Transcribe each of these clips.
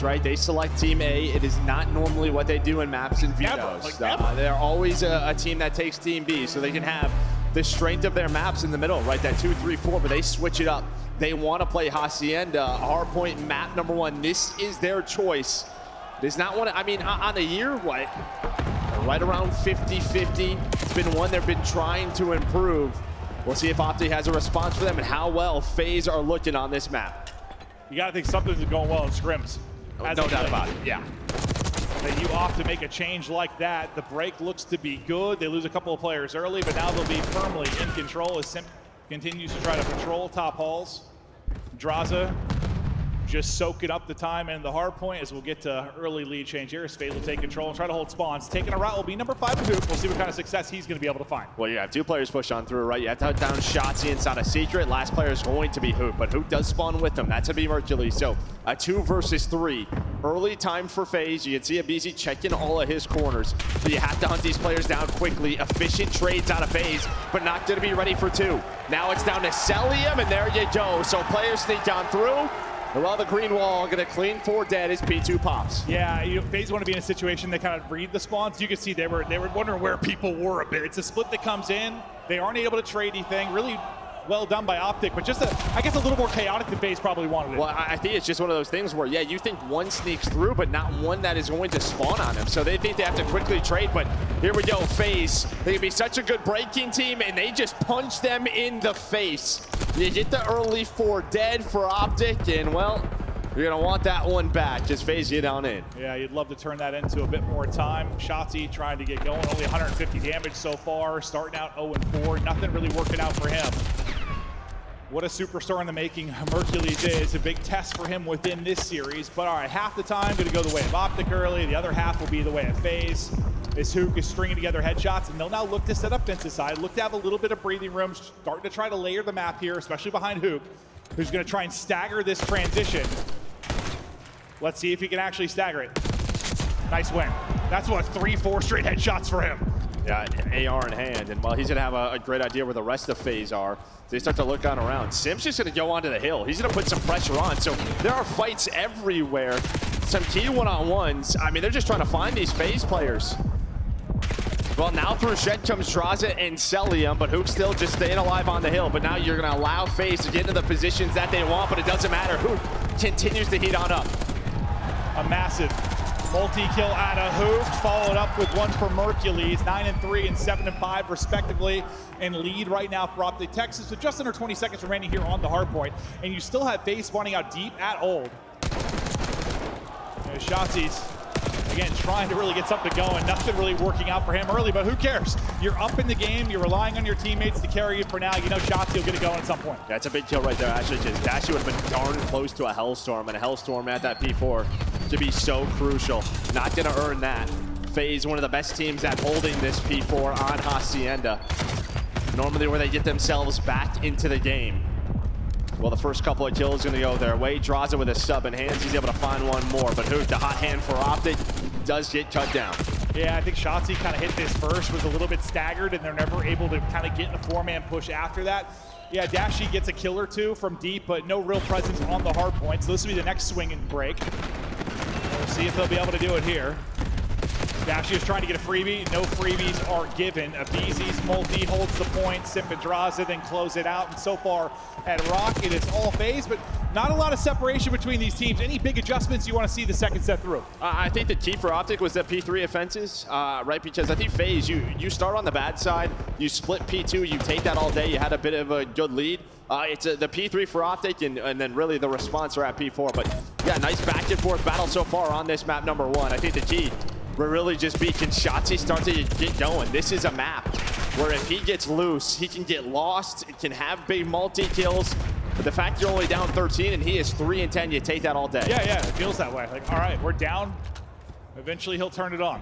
right? They select Team A. It is not normally what they do in maps and vetoes. They're always a team that takes Team B, so they can have the strength of their maps in the middle, right? That 2, 3, 4, but they switch it up. They want to play Hacienda, Hardpoint map number 1. This is their choice. There's not one, I mean, on a year, what? Right around 50-50. It's been one they've been trying to improve. We'll see if Optic has a response for them and how well FaZe are looking on this map. You got to think something's going well in scrims. No doubt about it, yeah. That you opt to make a change like that. The break looks to be good. They lose a couple of players early, but now they'll be firmly in control as Simp continues to try to patrol top halls. Draza just soaking up the time and the hard point as we'll get to early lead change here. FaZe will take control and try to hold spawns. Taking a route will be number 5 Hoop. We'll see what kind of success he's going to be able to find. Well, you have 2 players push on through, right? You have to hunt down Shotzzy inside a Secret. Last player is going to be Hoop, but Hoop does spawn with them. That's going to be Mercury. So a 2 versus 3. Early time for FaZe. You can see aBeZy checking all of his corners. But you have to hunt these players down quickly. Efficient trades out of FaZe, but not going to be ready for 2. Now it's down to Celium, and there you go. So players sneak on through. Around the green wall, gonna clean 4 dead as P2 pops. Yeah, FaZe want to be in a situation they kind of read the spawns. You can see they were wondering where people were a bit. It's a split that comes in. They aren't able to trade anything. Really well done by Optic, but just I guess a little more chaotic than FaZe probably wanted it. Well, I think it's just one of those things where, yeah, you think one sneaks through, but not one that is going to spawn on them. So they think they have to quickly trade, but here we go, FaZe. They can be such a good breaking team, and they just punch them in the face. You get the early 4 dead for Optic, and well, you're gonna want that one back. Just FaZe you down in. Yeah, you'd love to turn that into a bit more time. Shotzzy trying to get going, only 150 damage so far, starting out 0-4. Nothing really working out for him. What a superstar in the making Mercules is. A big test for him within this series. But all right, half the time gonna go the way of Optic early. The other half will be the way of FaZe. This Hook is stringing together headshots, and they'll now look to set up fence side, look to have a little bit of breathing room, starting to try to layer the map here, especially behind Hook, who's gonna try and stagger this transition. Let's see if he can actually stagger it. Nice win. That's what, 3-4 straight headshots for him. Yeah, AR in hand, and well, he's gonna have a great idea where the rest of FaZe are. They start to look on around. Sim's just gonna go onto the hill. He's gonna put some pressure on. So there are fights everywhere. Some key one-on-ones. I mean, they're just trying to find these FaZe players. Well, now through Shed comes Draza and Celium, but Hook still just staying alive on the hill. But now you're gonna allow FaZe to get into the positions that they want, but it doesn't matter. Hook continues to heat on up. A massive multi-kill out of Hoop, followed up with one for Mercules, 9-3 and 7-5 respectively, and lead right now for Optic Texas with just under 20 seconds remaining here on the hard point. And you still have FaZe spawning out deep at Old. Shotzzy's, again, trying to really get something going. Nothing really working out for him early, but who cares? You're up in the game. You're relying on your teammates to carry you for now. You know Shotzzy will get it going at some point. That's a big kill right there, actually. Just Dashy would have been darn close to a Hellstorm, and a Hellstorm at that P4 to be so crucial. Not going to earn that. FaZe, one of the best teams at holding this P4 on Hacienda. Normally where they get themselves back into the game. Well, the first couple of kills going to go their way. Draza with a sub in hands. He's able to find one more, but Hook, the hot hand for Optic, does get cut down. Yeah, I think Shotzzy kind of hit this first, was a little bit staggered, and they're never able to kind of get in a 4-man push after that. Yeah, Dashy gets a kill or 2 from deep, but no real presence on the hard point. So this will be the next swing and break. We'll see if they'll be able to do it here. Dashy is trying to get a freebie. No freebies are given. aBeZy's multi holds the point. Simp and Draza then close it out. And so far at Rock, it is all FaZe, but not a lot of separation between these teams. Any big adjustments you want to see the second set through? I think the key for Optic was the P3 offenses, right? Because I think FaZe, you start on the bad side, you split P2, you take that all day, you had a bit of a good lead. It's the P3 for Optic, and then really the response are at P4. But yeah, nice back and forth battle so far on this map number 1. I think the key will really just be, can Shotzzy start to get going? This is a map where if he gets loose, he can get lost, it can have big multi-kills. But the fact you're only down 13 and he is 3-10, you take that all day. Yeah, it feels that way. Like, all right, we're down. Eventually he'll turn it on.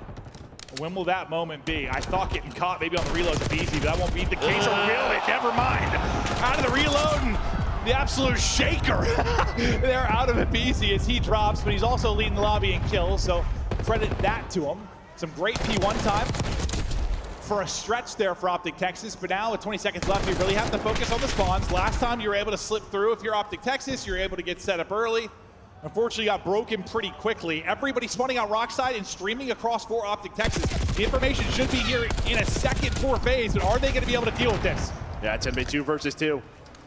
When will that moment be? I thought getting caught maybe on the reload is easy, but that won't be the case. Or will it? Never mind. Out of the reload, and the absolute shaker. They're out of aBeZy as he drops, but he's also leading the lobby in kills, so credit that to him. Some great P1 time for a stretch there for Optic Texas, but now with 20 seconds left, you really have to focus on the spawns. Last time you were able to slip through if you're Optic Texas, you're able to get set up early. Unfortunately, got broken pretty quickly. Everybody spawning on rock side and streaming across for Optic Texas. The information should be here in a second for FaZe, but are they going to be able to deal with this? Yeah, it's going to be 2 versus 2.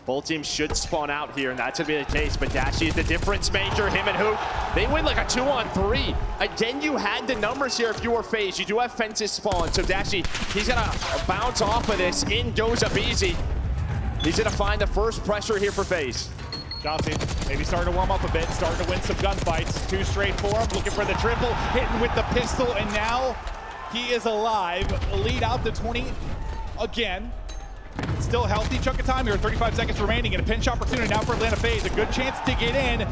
Both teams should spawn out here, and that's going to be the case. But Dashy is the difference maker. Him and Hook, they win like a 2-on-3. Again, you had the numbers here if you were FaZe. You do have fences spawn, so Dashy, he's going to bounce off of this. In goes up easy. He's going to find the first pressure here for FaZe. Johnson maybe starting to warm up a bit, starting to win some gunfights. 2 straight for him, looking for the triple, hitting with the pistol, and now he is alive. Lead out to 20 again. Still a healthy chunk of time here, 35 seconds remaining, and a pinch opportunity now for Atlanta FaZe. A good chance to get in.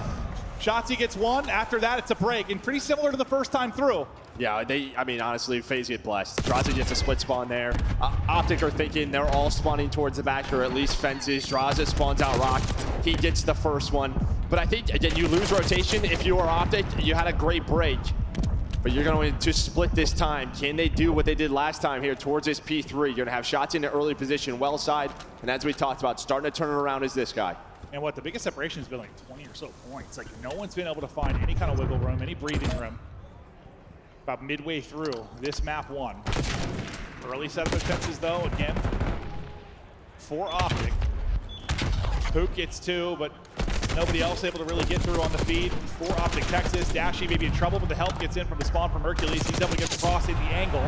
Shotzzy gets one. After that, it's a break, and pretty similar to the first time through. Yeah, I mean, honestly, FaZe get blessed. Draza gets a split spawn there. Optic are thinking they're all spawning towards the back, or at least fences. Draza spawns out rock. He gets the first one. But I think, again, you lose rotation. If you are Optic, you had a great break. But you're going to split this time. Can they do what they did last time here towards this P3? You're going to have shots in the early position, well side. And as we talked about, starting to turn it around is this guy. And what the biggest separation has been like 20 or so points. Like no one's been able to find any kind of wiggle room, any breathing room. About midway through this map 1. Early set of defenses though, again, for Optic. Hook gets 2, but nobody else able to really get through on the feed for Optic Texas. Dashy may be in trouble, but the help gets in from the spawn from Hercules. He's able to get across in the angle.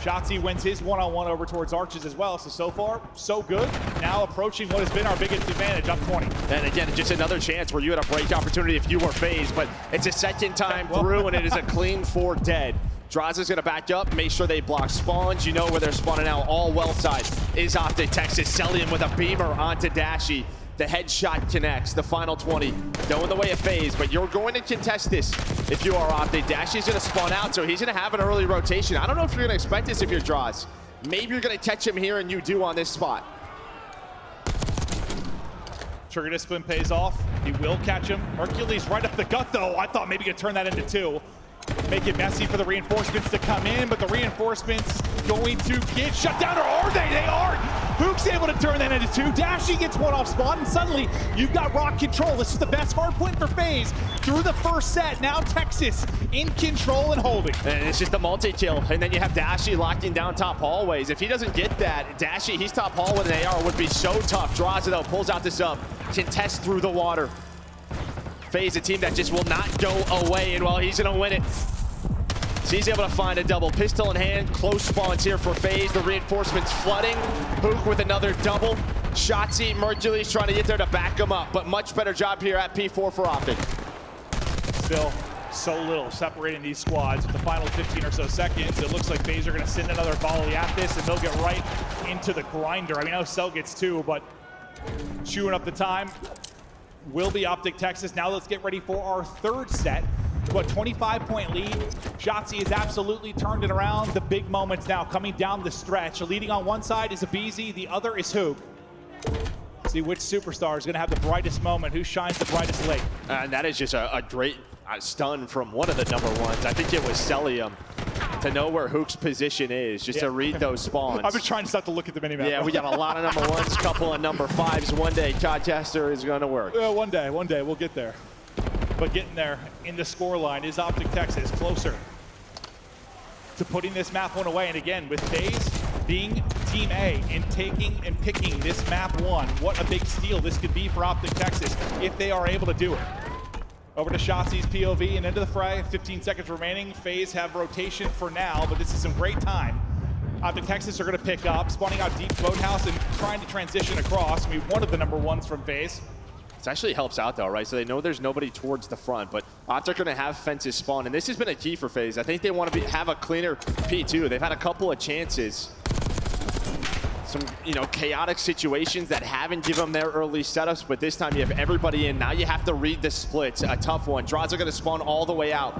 Shotzzy wins his one-on-one over towards Arches as well. So far, so good. Now approaching what has been our biggest advantage, up 20. And again, just another chance where you had a break opportunity if you were FaZe, but it's a second time through, and it is a clean 4 dead. Draza's gonna back up, make sure they block spawns. You know where they're spawning out, all well side is Optic Texas. Cellian with a beamer onto Dashy. The headshot connects, the final 20. Going the way of FaZe, but you're going to contest this if you are Optic. Dashy's gonna spawn out, so he's gonna have an early rotation. I don't know if you're gonna expect this if you're Draws. Maybe you're gonna catch him here, and you do on this spot. Trigger discipline pays off. He will catch him. Hercules right up the gut, though. I thought maybe he could turn that into 2. Make it messy for the reinforcements to come in, but the reinforcements going to get shut down, or are they? They aren't. Hook's able to turn that into 2. Dashy gets 1 off spawn, and suddenly you've got rock control. This is the best hard point for FaZe through the first set. Now Texas in control and holding. And it's just a multi-kill, and then you have Dashy locking down top hallways. If he doesn't get that, Dashy, he's top hall with an AR, would be so tough. Draws it out, pulls out the sub, contest through the water. FaZe, a team that just will not go away, and well, he's gonna win it. So he's able to find a double. Pistol in hand, close spawns here for FaZe. The reinforcements flooding. Hook with another double. Shotzzy, Mercury's trying to get there to back him up, but much better job here at P4 for Optic. Still so little separating these squads with the final 15 or so seconds. It looks like FaZe are gonna send another volley at this, and they'll get right into the grinder. I mean, I know Cell gets 2, but chewing up the time will be Optic Texas. Now let's get ready for our third set. What, 25-point lead. Shotzzy has absolutely turned it around. The big moments now coming down the stretch. Leading on one side is Abizi, the other is Hoop. See which superstar is going to have the brightest moment, who shines the brightest late. And that is just a great stun from one of the number ones. I think it was Cellium, to know where Hook's position is, just to read those spawns. I've been trying not to look at the minimap. Yeah, we got a lot of number 1s, couple of number 5s. One day, Codcaster is going to work. One day, we'll get there. But getting there in the scoreline is Optic Texas closer to putting this map 1 away. And again, with FaZe being Team A and taking and picking this map 1, what a big steal this could be for Optic Texas if they are able to do it. Over to Shotzi's POV and into the fray. 15 seconds remaining. FaZe have rotation for now, but this is some great time. Optic Texas are going to pick up, spawning out deep boathouse and trying to transition across. I mean, one of the number 1s from FaZe. This actually helps out though, right? So they know there's nobody towards the front, but Optic are going to have fences spawn, and this has been a key for FaZe. I think they want to have a cleaner P2. They've had a couple of chances. Some, chaotic situations that haven't given them their early setups, but this time you have everybody in. Now you have to read the splits. A tough one. Draws are going to spawn all the way out.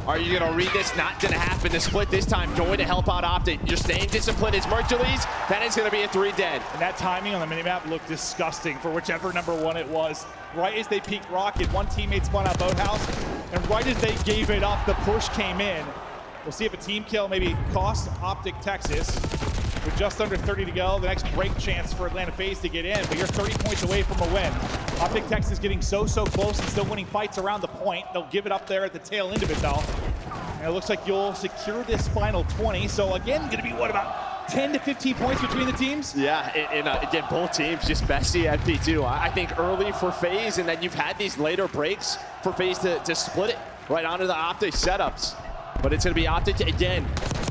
Are you going to read this? Not going to happen. The split this time going to help out Optic. You're staying disciplined as Mercules. That is going to be a 3 dead. And that timing on the minimap looked disgusting for whichever number 1 it was. Right as they peaked rocket, one teammate spun out boathouse, and right as they gave it up, the push came in. We'll see if a team kill maybe costs Optic Texas. with just under 30 to go. The next break chance for Atlanta FaZe to get in, but you're 30 points away from a win. Optic Texas getting so close and still winning fights around the point. They'll give it up there at the tail end of it though. And it looks like you'll secure this final 20. So again, gonna be what, about 10 to 15 points between the teams? Yeah, and again, both teams just messy at P2. I think early for FaZe, and then you've had these later breaks for FaZe to split it right onto the Optic setups. But it's gonna be Optic again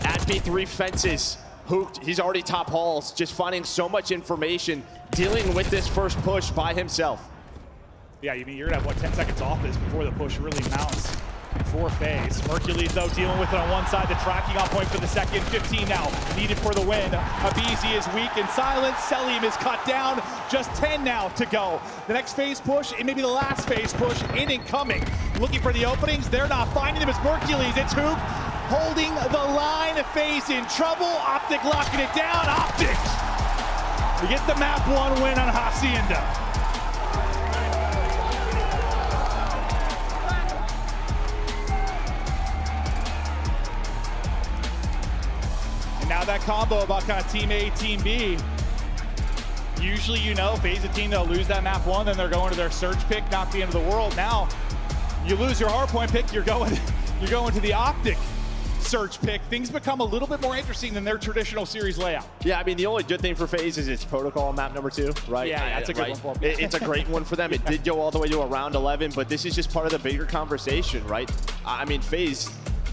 at P3 fences. Hooked, he's already top halls, just finding so much information, dealing with this first push by himself. Yeah, you mean you're gonna have, what, 10 seconds off this before the push really mounts for FaZe. Hercules, though, dealing with it on one side, the tracking on point for the second. 15 now, needed for the win. Abizi is weak in silence. Selim is cut down. Just 10 now to go. The next FaZe push, it may be the last FaZe push, in and coming. Looking for the openings, they're not finding them. It's Hercules, it's Hoop, holding the line. FaZe in trouble. Optic locking it down. Optic, we get the map 1 win on Hacienda. Now that combo about kind of team A, team B. Usually, you know, FaZe a team that'll lose that map 1, then they're going to their surge pick, not the end of the world. Now, you lose your hardpoint pick, you're going to the Optic surge pick. Things become a little bit more interesting than their traditional series layout. Yeah, I mean, the only good thing for FaZe is it's protocol on map number 2, right? Yeah, that's a good one for them. It's a great one for them. It did go all the way to a round 11, but this is just part of the bigger conversation, right? I mean, FaZe,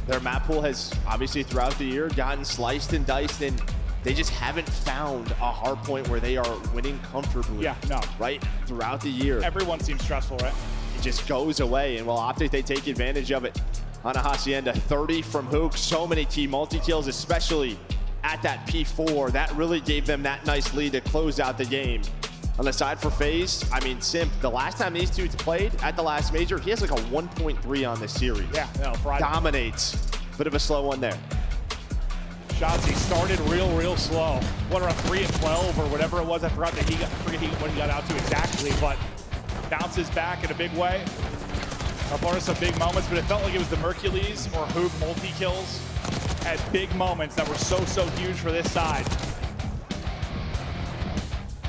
their map pool has obviously throughout the year gotten sliced and diced, and they just haven't found a hard point where they are winning comfortably. Yeah, no. Right? Throughout the year. Everyone seems stressful, right? It just goes away, and while Optic, they take advantage of it on a Hacienda. 30 from Hook, so many key multi-kills, especially at that P4. That really gave them that nice lead to close out the game. On the side for FaZe, I mean, Simp, the last time these two played at the last major, he has like a 1.3 on this series. Yeah, no, Friday. Dominates. Bit of a slow one there. Shotzzy started real slow. What, around 3 and 12 or whatever it was? I forgot that what he got out to exactly, but bounces back in a big way. Up on some big moments, but it felt like it was the Hercules or Hoop multi-kills at big moments that were so huge for this side.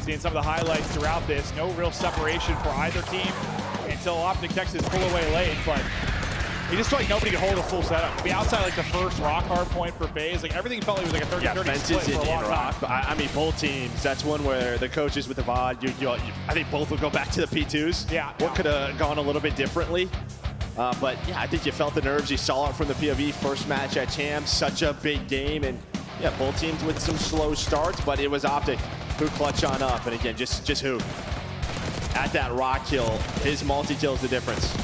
Seeing some of the highlights throughout this, no real separation for either team until Optic Texas pull away late, but it just felt like nobody could hold a full setup. I mean, outside like the first rock hard point for FaZe, like everything felt like it was like a 30-30 split for a long time. I mean, both teams, that's one where the coaches with the VOD, I think both will go back to the P2s. Yeah. What could have gone a little bit differently? But yeah, I think you felt the nerves. You saw it from the POV first match at Champs, such a big game. And yeah, both teams with some slow starts, but it was Optic who clutch on up. And again, just who? At that rock kill, his multi-kill is the difference.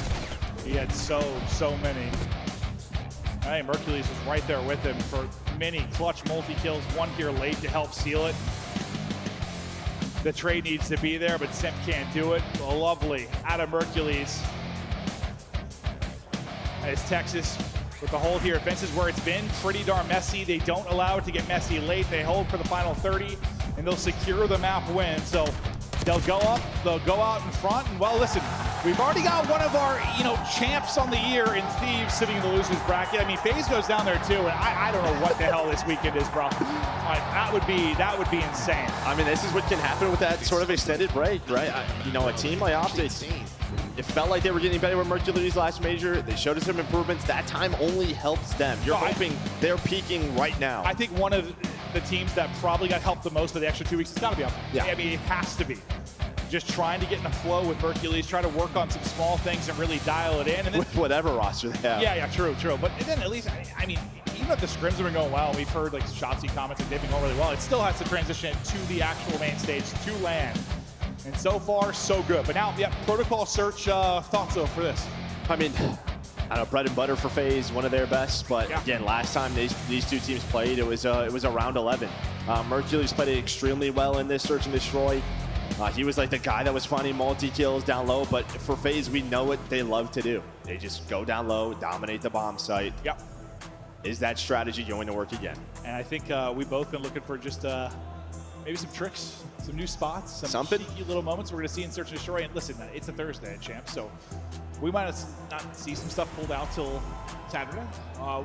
He had so many. I think Hercules was right there with him for many clutch multi-kills. One here late to help seal it. The trade needs to be there, but Simp can't do it. Oh, lovely out of Hercules. As Texas with the hold here. Fences where it's been pretty darn messy. They don't allow it to get messy late. They hold for the final 30, and they'll secure the map win. So they'll go up, they'll go out in front, and well, listen, we've already got one of our, champs on the year in Thieves sitting in the losers bracket. I mean, FaZe goes down there too, and I don't know what the hell this weekend is, bro. That would be insane. I mean, this is what can happen with that sort of extended break, right? A team like Optic, it felt like they were getting better with Hercules last major. They showed us some improvements. That time only helps them. You're hoping they're peaking right now. I think one of the teams that probably got helped the most for the extra 2 weeks has got to be Optic. Yeah. I mean, it has to be. Just trying to get in a flow with Hercules, try to work on some small things and really dial it in. And then, with whatever roster they have. Yeah, true. But then at least, I mean, even if the scrims have been going well, we've heard like Shotzzy comments and they've been going really well, it still has to transition to the actual main stage, to LAN. And so far, so good. But now, yeah, protocol search, thoughts though for this? I mean, I don't know, bread and butter for FaZe, one of their best. But again, last time these two teams played, it was a round 11. Hercules played it extremely well in this search and destroy. He was like the guy that was finding multi-kills down low, but for FaZe, we know what they love to do. They just go down low, dominate the bomb site. Yep. Is that strategy going to work again? And I think we've both been looking for just maybe some tricks, some new spots, some cheeky little moments we're going to see in Search and Destroy. And listen, it's a Thursday at Champs, so we might not see some stuff pulled out till Saturday.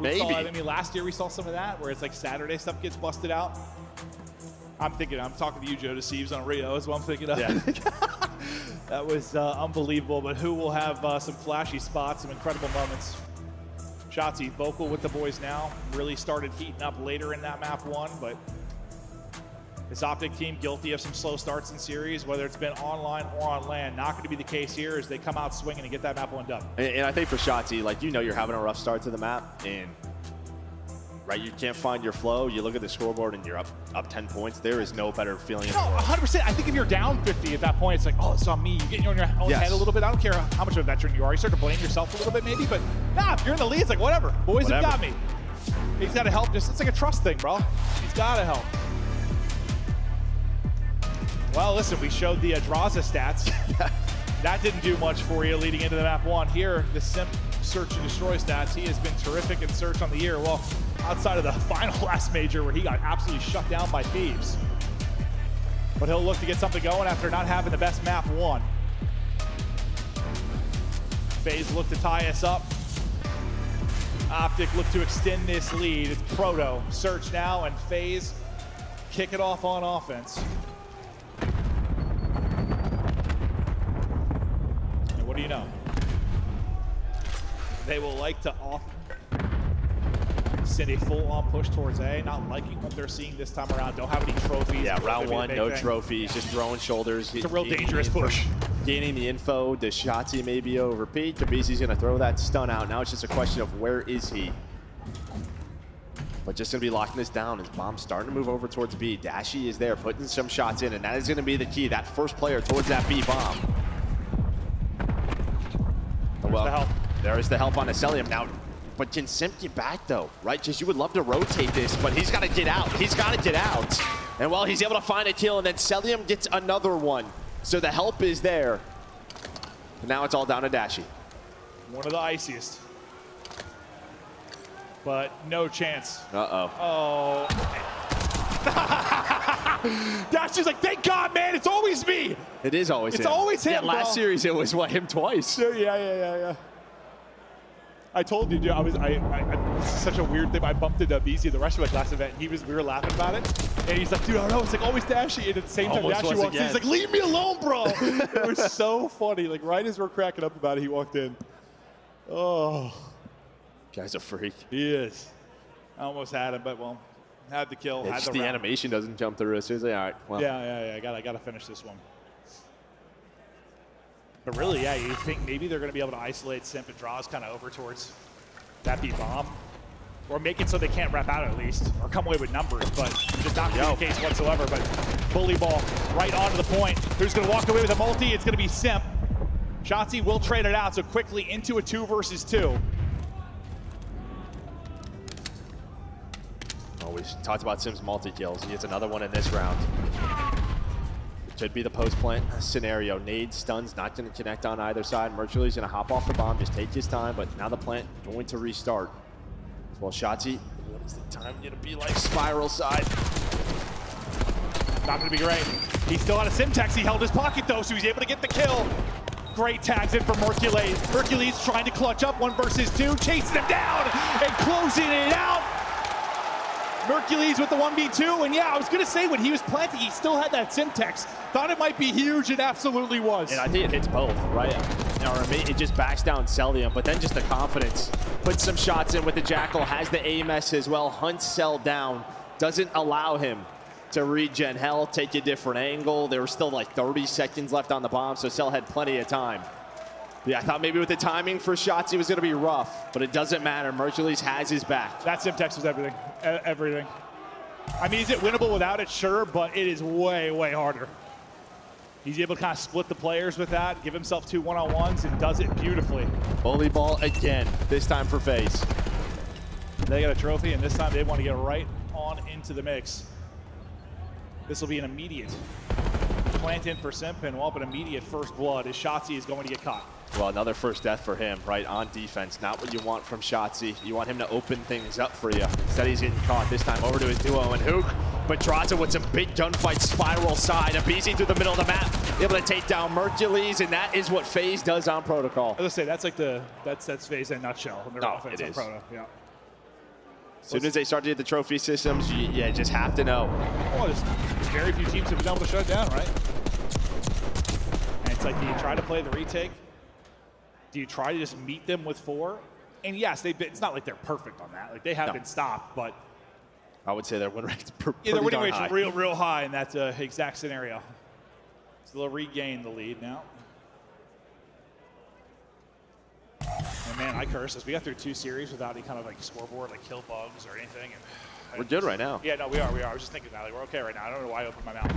Maybe. Last year we saw some of that, where it's like Saturday stuff gets busted out. I'm talking to you, Joe Deceives on Rio is what I'm thinking of. Yeah. That was unbelievable, but who will have some flashy spots, some incredible moments. Shotzi vocal with the boys now. Really started heating up later in that map 1, but this Optic team guilty of some slow starts in series, whether it's been online or on land. Not going to be the case here as they come out swinging and get that map 1 done. And I think for Shotzi, like, you know, you're having a rough start to the map, and right, you can't find your flow. You look at the scoreboard and you're up 10 points. There is no better feeling in the world. 100%. I think if you're down 50 at that point, it's like, oh, it's on me. You get on your own head a little bit. I don't care how much of a veteran you are. You start to blame yourself a little bit maybe, but nah, if you're in the lead, it's like, whatever. Boys have got me. He's got to help. It's like a trust thing, bro. He's got to help. Well, listen, we showed the Draza stats. That didn't do much for you leading into the map 1. Here, the Simp Search and Destroy stats. He has been terrific in Search on the year. Well, outside of the final last major where he got absolutely shut down by Thieves. But he'll look to get something going after not having the best map 1. FaZe look to tie us up. Optic look to extend this lead. It's Proto, Search now, and FaZe kick it off on offense. And what do you know? They will like to send a full-on push towards A. Not liking what they're seeing this time around. Don't have any trophies. Yeah, round 1, no trophies, just throwing shoulders. It's a real dangerous push. Gaining the info. Does Shotzi maybe over Pete? Kabisi's going to throw that stun out. Now it's just a question of where is he? But just going to be locking this down as Bomb's starting to move over towards B. Dashy is there, putting some shots in, and that is going to be the key. That first player towards that B bomb. There's the help. There is the help on Acelium now. But can Simp get back though, right? Just you would love to rotate this, but he's got to get out. He's got to get out. And well, he's able to find a kill, and then Celium gets another one. So the help is there. And now it's all down to Dashy. One of the iciest. But no chance. Uh-oh. Oh. Dashy's like, thank God, man, it's always me. It is always him. It's always him, yeah, last series, it was, what, him twice? Yeah. I told you, dude, this is such a weird thing. I bumped into BZ the rest of my last event, and we were laughing about it. And he's like, dude, I don't know, it's like always Dashy. And at the same time, Dashy walks in, he's like, leave me alone, bro. It was so funny. Like, right as we're cracking up about it, he walked in. Oh. Guy's a freak. He is. I almost had him, but, well, had the kill. It's just the animation doesn't jump through as soon as they, all right, well. Yeah, I gotta finish this one. But really, yeah, you think maybe they're going to be able to isolate Simp and Draws kind of over towards that B bomb. Or make it so they can't rep out at least. Or come away with numbers, but just not the case whatsoever. But bully ball right onto the point. Who's going to walk away with a multi? It's going to be Simp. Shotzi will trade it out, so quickly into a 2 versus 2. Always talked about Simp's multi-kills. He gets another one in this round. Could be the post-plant scenario. Nade, stuns, not going to connect on either side. Mercury's going to hop off the bomb, just take his time, but now the plant going to restart. Well, Shotzi, what is the time going to be like? Spiral side. Not going to be great. He still had a Simtex. He held his pocket, though, so he's able to get the kill. Great tags in for Mercules. Mercules trying to clutch up 1 versus 2, chasing him down and closing it out. Mercules with the 1v2, and yeah, I was gonna say when he was planting, he still had that Simtex. Thought it might be huge, it absolutely was. And I think it hits both, right? It just backs down Celium, but then just the confidence. Puts some shots in with the Jackal, has the AMS as well, hunts Cell down, doesn't allow him to regen Hell, take a different angle. There were still like 30 seconds left on the bomb, so Cell had plenty of time. Yeah, I thought maybe with the timing for shots, it was going to be rough, but it doesn't matter. Mercules has his back. That Simtex was everything. Everything. I mean, is it winnable without it? Sure, but it is way, way harder. He's able to kind of split the players with that, give himself 2 one-on-ones, and does it beautifully. Bully ball again, this time for FaZe. They got a trophy, and this time they want to get right on into the mix. This will be an immediate plant in for Simp, and an immediate first blood as Shotzi is going to get caught. Well, another first death for him, right, on defense. Not what you want from Shotzi. You want him to open things up for you. Instead, he's getting caught this time over to his duo and Hook. But Draza with some big gunfight spiral side. Abizi through the middle of the map, able to take down Mercules, and that is what FaZe does on Protocol. As I say, that's like that's FaZe in a nutshell. In their offense it on is. Proto. Yeah. As soon as they start to get the trophy systems, you just have to know. Well, there's very few teams have been able to shut it down, right? And it's like, do you try to play the retake? Do you try to just meet them with 4? And yes, it's not like they're perfect on that. Like, they have been stopped, but I would say their win rate's their winning rate's real high in that exact scenario. So they'll regain the lead now. And man, I curse as we got through 2 series without any kind of like scoreboard, like kill bugs or anything. And we're good right now. Yeah, no, we are. I was just thinking that, like, we're okay right now. I don't know why I opened my mouth.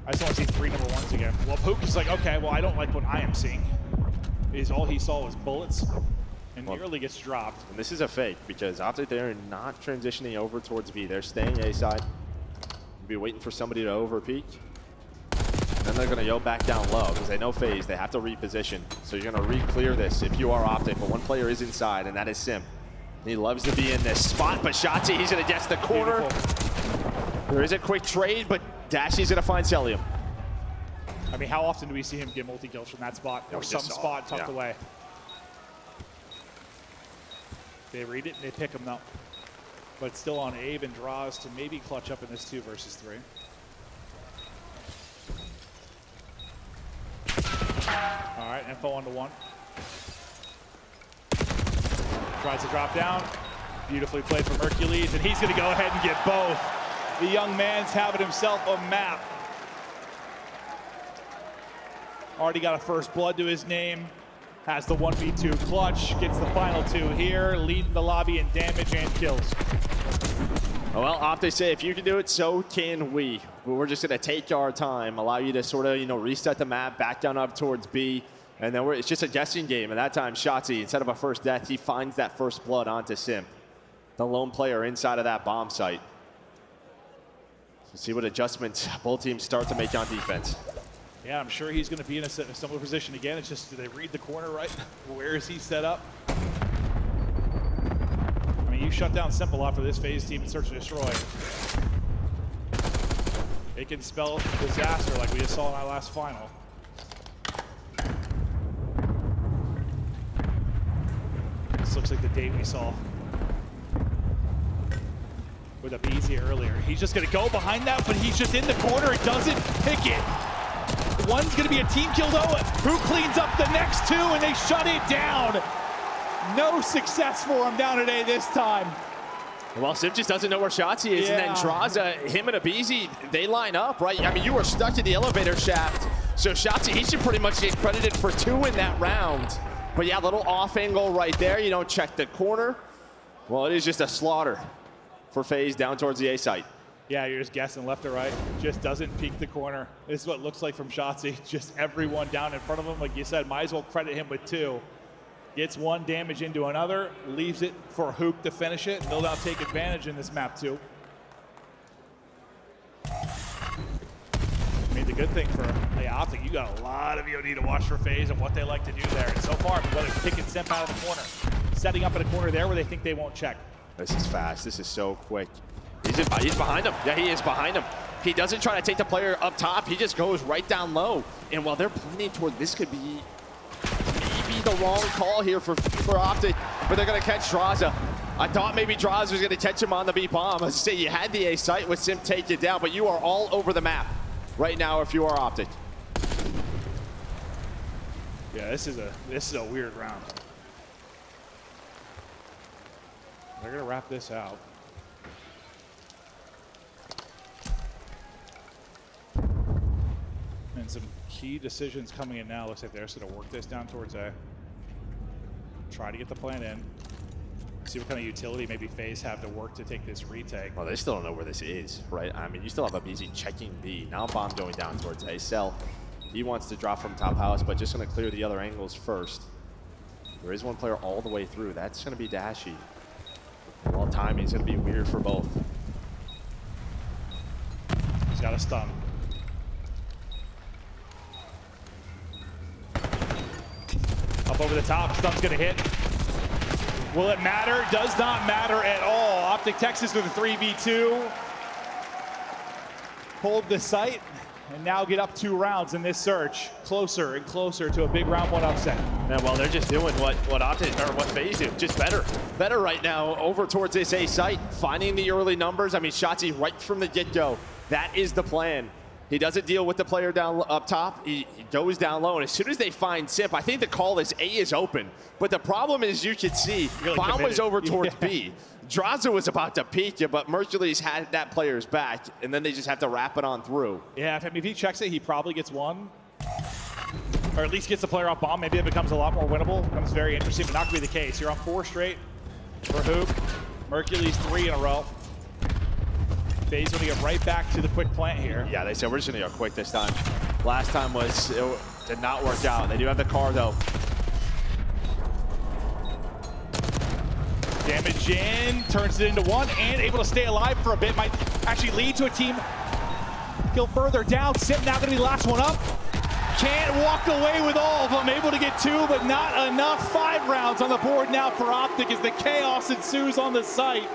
I just want to see 3 number 1s again. Well, Pook is like, okay, well, I don't like what I am seeing. Is all he saw was bullets, and nearly gets dropped. And this is a fake because Optic, they're not transitioning over towards B. They're staying A side. Be waiting for somebody to over peek. Then they're going to go back down low because they know FaZe. They have to reposition. So you're going to re-clear this if you are Optic. But one player is inside, and that is Simp. He loves to be in this spot, but Shotzi, he's going to guess the corner. Beautiful. There is a quick trade, but Dashy's going to find Celium. I mean, how often do we see him get multi-kills from that spot or some spot tucked away? They read it and they pick him up. But it's still on Abe and Draws to maybe clutch up in this 2 versus 3. All right, info 1-to-1. Tries to drop down. Beautifully played from Hercules, and he's going to go ahead and get both. The young man's having himself a map. Already got a first blood to his name. Has the 1v2 clutch. Gets the final 2 here. Leading the lobby in damage and kills. Well, Optic say if you can do it, so can we. But we're just going to take our time, allow you to sort of, reset the map, back down up towards B. And then it's just a guessing game. And that time, Shotzi, instead of a first death, he finds that first blood onto Simp, the lone player inside of that bomb site. So see what adjustments both teams start to make on defense. Yeah, I'm sure he's going to be in a similar position again. It's just, do they read the corner right? Where is he set up? I mean, you shut down Simple after this FaZe team in Search and Destroy. It can spell disaster like we just saw in our last final. This looks like the date we saw with a BZ earlier. He's just going to go behind that, but he's just in the corner. It doesn't pick it. One's going to be a team kill though. Who cleans up the next 2 and they shut it down? No success for him down today this time. Well, Simp just doesn't know where Shotzi is, and then Draza, him and Abizi, they line up, right? I mean, you were stuck in the elevator shaft, so Shotzi, he should pretty much get credited for 2 in that round. But yeah, a little off angle right there. You don't check the corner. Well, it is just a slaughter for FaZe down towards the A site. Yeah, you're just guessing left or right. Just doesn't peek the corner. This is what it looks like from Shotzi. Just everyone down in front of him. Like you said, might as well credit him with 2. Gets 1 damage into another, leaves it for Hook to finish it. They'll now take advantage in this map too. I mean, the good thing for Optic, you got a lot of VOD to watch for FaZe and what they like to do there. And so far, whether it's picking Simp out of the corner, setting up in a corner there where they think they won't check. This is fast. This is so quick. He's behind him. Yeah, he is behind him. He doesn't try to take the player up top. He just goes right down low. And while they're planning toward this could be maybe the wrong call here for Optic, but they're going to catch Draza. I thought maybe Draza was going to catch him on the B bomb. As I say, you had the A site with Simp take it down, but you are all over the map right now if you are Optic. Yeah, this is a weird round. They're going to wrap this out. And some key decisions coming in now. Looks like they're just going to work this down towards A. Try to get the plan in. See what kind of utility maybe FaZe have to work to take this retake. Well, they still don't know where this is, right? I mean, you still have a BZ checking B. Now bomb going down towards A. Cell, he wants to drop from top house, but just going to clear the other angles first. There is one player all the way through. That's going to be Dashy. Well, timing is going to be weird for both. He's got a stun. Up over the top, stun's gonna hit. Will it matter? Does not matter at all. Optic Texas with a 3v2. Hold the site. and now get up 2 rounds in this search. Closer and closer to a big round 1 upset. Yeah, well, they're just doing what Optic or what FaZe do, just better right now over towards this A site, finding the early numbers. I mean, Shotzzy right from the get-go, that is the plan. He doesn't deal with the player down up top. He goes down low, and as soon as they find Simp, I think the call is A is open. But the problem is, you could see, really Bomb committed. was over towards B. Draza was about to peek you, but Mercules had that player's back, and then they just have to wrap it on through. Yeah, if he checks it, he probably gets 1. Or at least gets the player off Bomb. Maybe it becomes a lot more winnable. Becomes very interesting, but not going to be the case. You're on 4 straight for Hoop. Mercules 3 in a row. FaZe going to get right back to the quick plant here. Yeah, they said we're just going to go quick this time. Last time did not work out. They do have the car, though. Damage in, turns it into 1, and able to stay alive for a bit. Might actually lead to a team kill further down. Simp now going to be the last one up. Can't walk away with all of them. Able to get 2, but not enough. 5 rounds on the board now for Optic as the chaos ensues on the site.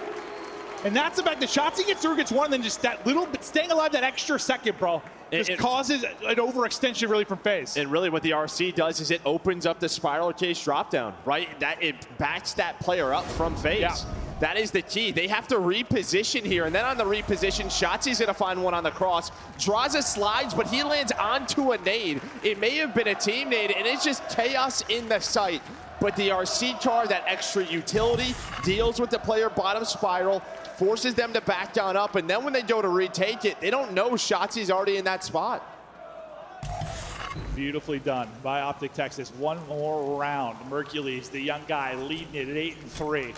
And that's the fact that Shotzzy gets through, gets 1, and then just that little bit, staying alive that extra second, bro, just causes an overextension really from FaZe. And really what the RC does is it opens up the spiral case dropdown, right? That it backs that player up from FaZe. Yeah. That is the key. They have to reposition here, and then on the reposition, Shotzi's gonna find one on the cross. Draza slides, but he lands onto a nade. It may have been a team nade, and it's just chaos in the site. But the RC car, that extra utility, deals with the player bottom spiral, forces them to back down up, and then when they go to retake it, they don't know Shotzi's already in that spot. Beautifully done by Optic Texas. 1 more round. Mercules, the young guy, leading it at 8-3.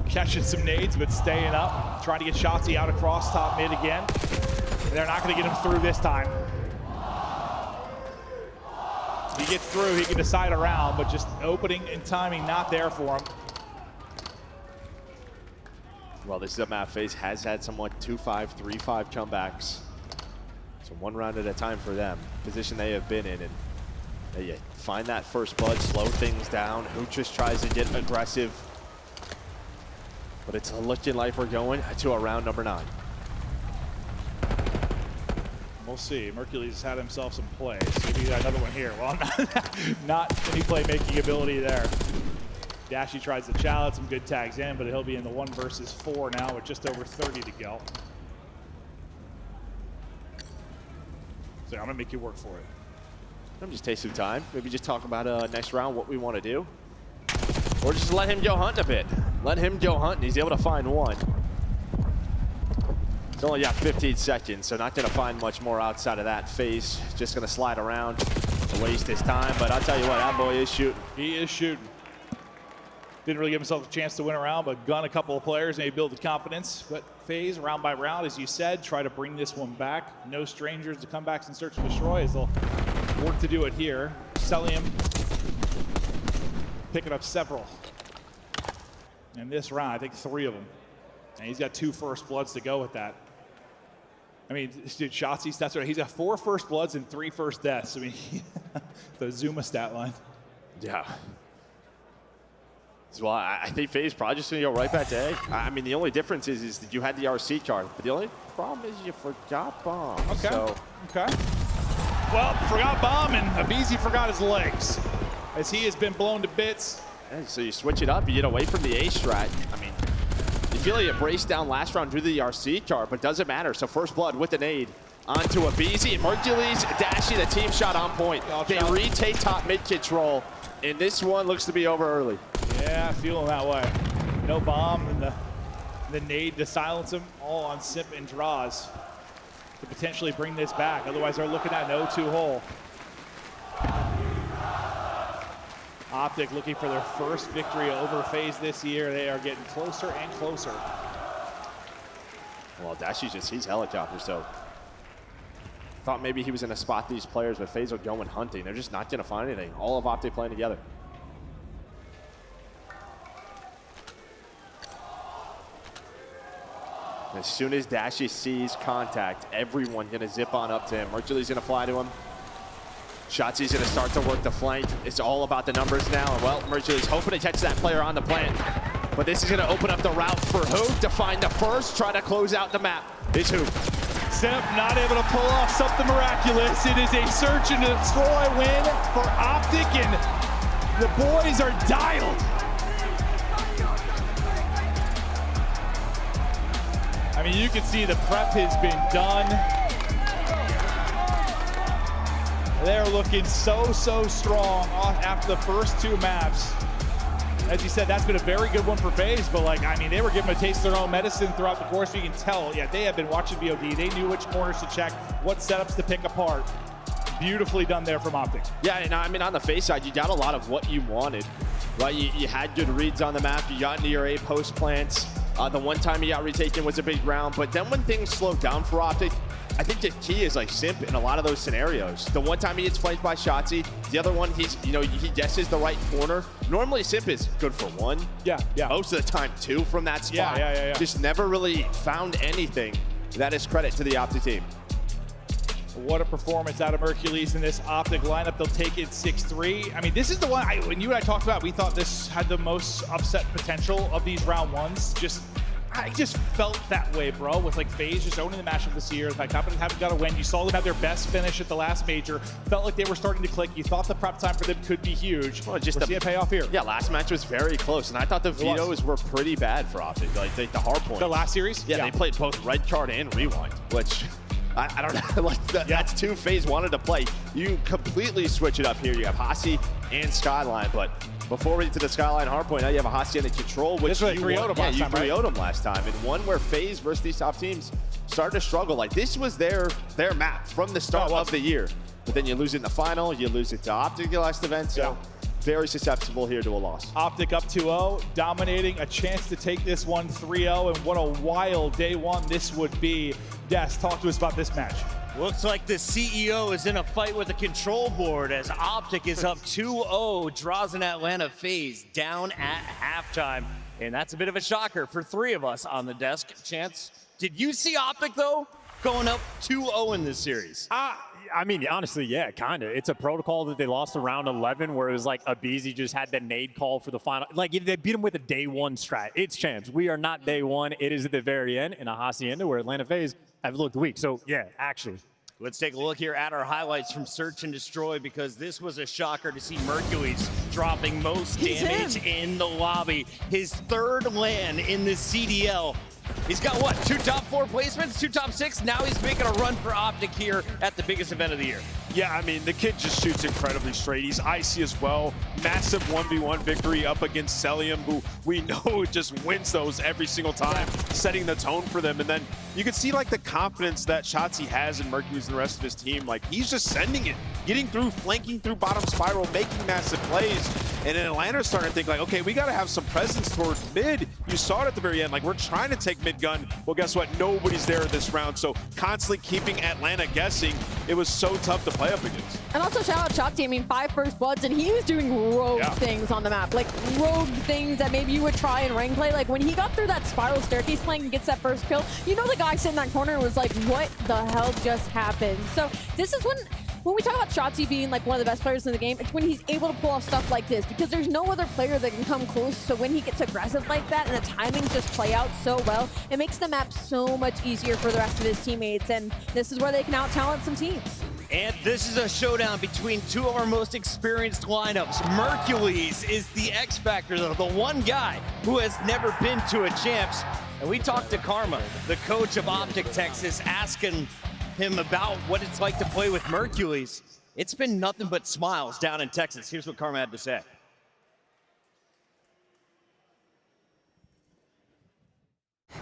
Catching some nades, but staying up. Trying to get Shotzzy out across top mid again. They're not going to get him through this time. If he gets through, he can decide a round, but just opening and timing not there for him. Well, this is a map FaZe has had somewhat 2-5, 3-5 comebacks. So 1 round at a time for them. Position they have been in, and they find that first blood, slow things down. Hoot just tries to get aggressive. But it's looking like we're going to a round number 9. We'll see. Mercules had himself some plays. Maybe another one here. Well, not any playmaking ability there. Dashy tries to challenge, some good tags in, but he'll be in the 1 versus 4 now with just over 30 to go. So I'm gonna make you work for it. I'm just take some time. Maybe just talk about next round, what we want to do. Or just let him go hunt a bit. Let him go hunt, and he's able to find 1. He's only got 15 seconds, so not going to find much more outside of that. FaZe just going to slide around to waste his time. But I'll tell you what, that boy is shooting. He is shooting. Didn't really give himself a chance to win a round, but gun a couple of players, maybe build the confidence. But FaZe, round by round, as you said, try to bring this one back. No strangers to comebacks and search and destroy, as they'll work to do it here. Celium picking up several. In this round, I think 3 of them. And he's got 2 first bloods to go with that. I mean, dude, Shotzi's stats right. He's got 4 first bloods and 3 first deaths. I mean, the Zuma stat line. Yeah. Well, I think FaZe probably just going to go right back to A. I mean, the only difference is that you had the RC card, but the only problem is you forgot Bomb. Okay. So. Okay. Well, forgot Bomb, and Abizi forgot his legs, as he has been blown to bits. Yeah, so you switch it up, you get away from the A strat. I mean, you feel like you braced down last round due to the RC card, but doesn't matter. So first blood with the nade onto Abizi. Mercules, Dashy, the team shot on point. They retake top mid control, and this one looks to be over early. Yeah, feeling that way. No Bomb and the nade to silence him, all on Simp and Draws to potentially bring this back. Otherwise, they're looking at an 0-2 hole. Optic looking for their first victory over FaZe this year. They are getting closer and closer. Well, Dashy just sees helicopter, so thought maybe he was in a spot these players, but FaZe are going hunting. They're just not going to find anything. All of Optic playing together. As soon as Dashy sees contact, everyone going to zip on up to him. Mercules going to fly to him. Shotzi's going to start to work the flank. It's all about the numbers now. And well, Mercules hoping to catch that player on the plant. But this is going to open up the route for Hoop to find the first, try to close out the map. is who? Simp not able to pull off something miraculous. It is a search and destroy win for Optic, and the boys are dialed. I mean, you can see the prep has been done. They're looking so strong after the first 2 maps. As you said, that's been a very good one for FaZe, but like, I mean, they were given a taste of their own medicine throughout the course. You can tell, yeah, they have been watching VOD. They knew which corners to check, what setups to pick apart. Beautifully done there from Optic. Yeah, and I mean, on the FaZe side, you got a lot of what you wanted, right? You had good reads on the map. You got into your A post plants. The one time he got retaken was a big round, but then when things slowed down for Optic, I think the key is like Simp in a lot of those scenarios. The one time he gets flanked by Shotzi, the other one he guesses the right corner. Normally Simp is good for 1. Yeah. Most of the time 2 from that spot. Yeah. Just never really found anything. That is credit to the Optic team. What a performance out of Mercules in this Optic lineup. They'll take it 6-3. I mean, this is the one, when you and I talked about, we thought this had the most upset potential of these round 1s. I just felt that way, bro, with like FaZe just owning the matchup this year. Like, haven't got a win. You saw them have their best finish at the last major. Felt like they were starting to click. You thought the prep time for them could be huge. Well, just see it pay off here. Yeah, last match was very close, and I thought the vetoes were pretty bad for Optic. Like the Hardpoint. The last series? Yeah, they played both red card and rewind, which I don't know. Like that's 2 FaZe wanted to play. You completely switch it up here. You have Hasi and Skyline, but before we get to the Skyline Hardpoint, now you have a Hasi on the control, which you 3-0'd him 3-0'd him last time. And one where FaZe versus these top teams started to struggle. Like this was their map from the start of the year. But then you lose it in the final, you lose it to Optic the last event. So very susceptible here to a loss. Optic up 2-0, dominating, a chance to take this one 3-0, and what a wild day 1 this would be. Des, talk to us about this match. Looks like the CEO is in a fight with the control board as Optic is up 2-0, draws an Atlanta FaZe down at halftime. And that's a bit of a shocker for 3 of us on the desk. Chance, did you see Optic, though, going up 2-0 in this series? I mean, honestly, yeah, kind of. It's a protocol that they lost to round 11 where it was like Abizi just had the nade call for the final. Like, if they beat him with a day 1 strat, it's Chance. We are not day 1. It is at the very end in a Hacienda where Atlanta FaZe have looked weak. So, yeah, actually. Let's take a look here at our highlights from Search and Destroy, because this was a shocker to see Mercules dropping most damage in the lobby. His 3rd LAN in the CDL. He's got what, 2 top 4 placements, 2 top 6? Now he's making a run for Optic here at the biggest event of the year. Yeah, I mean, the kid just shoots incredibly straight. He's icy as well. Massive 1v1 victory up against Celium, who we know just wins those every single time, setting the tone for them. And then you can see like the confidence that Shotzi has in Mercules and the rest of his team. Like, he's just sending it, getting through, flanking through bottom spiral, making massive plays. And then Atlanta's starting to think like, okay, we got to have some presence towards mid. You saw it at the very end. Like, we're trying to take mid gun. Well, guess what? Nobody's there this round. So constantly keeping Atlanta guessing. It was so tough to play up against. And also shout out Shotzi. I mean, 5 first bloods, and he was doing rogue things on the map. Like rogue things that maybe you would try in rank play. Like when he got through that spiral staircase flank and gets that first kill, you know the guy sitting in that corner was like, what the hell just happened? So this is when we talk about Shotzi being like one of the best players in the game, it's when he's able to pull off stuff like this, because there's no other player that can come close. So when he gets aggressive like that and the timings just play out so well, it makes the map so much easier for the rest of his teammates. And this is where they can out-talent some teams. And this is a showdown between 2 of our most experienced lineups. Mercules is the X Factor, though, the one guy who has never been to a champs. And we talked to Karma, the coach of Optic Texas, asking him about what it's like to play with Mercules. It's been nothing but smiles down in Texas. Here's what Karma had to say.